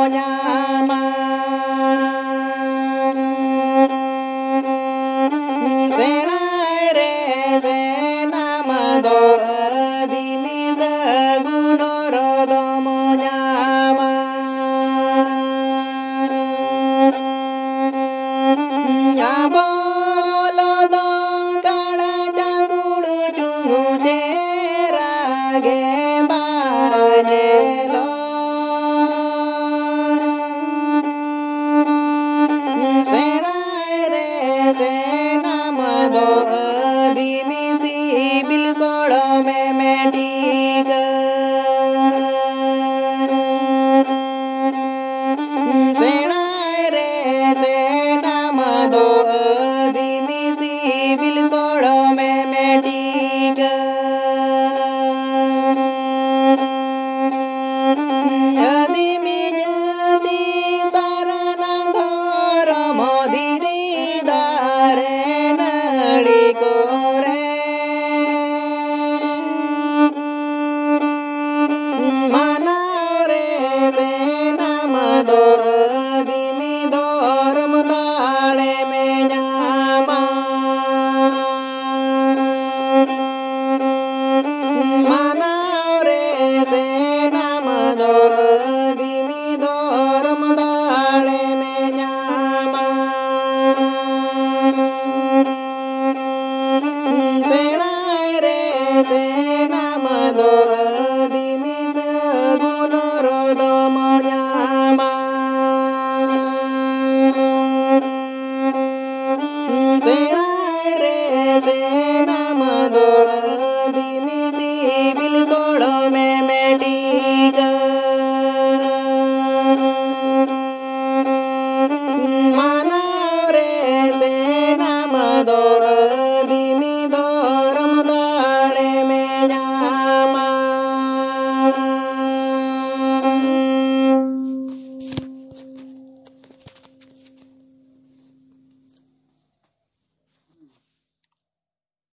nyama senai re senama do dimi sagunoro domo nyama nyabolo dongkana jangulu jungu cerage banyelo senai re senama do dimi sibil sodo me mediga senai re senama do dimi sibil sodo me mediga dimi nyati saranandor modiri dare nadi kore manare senama do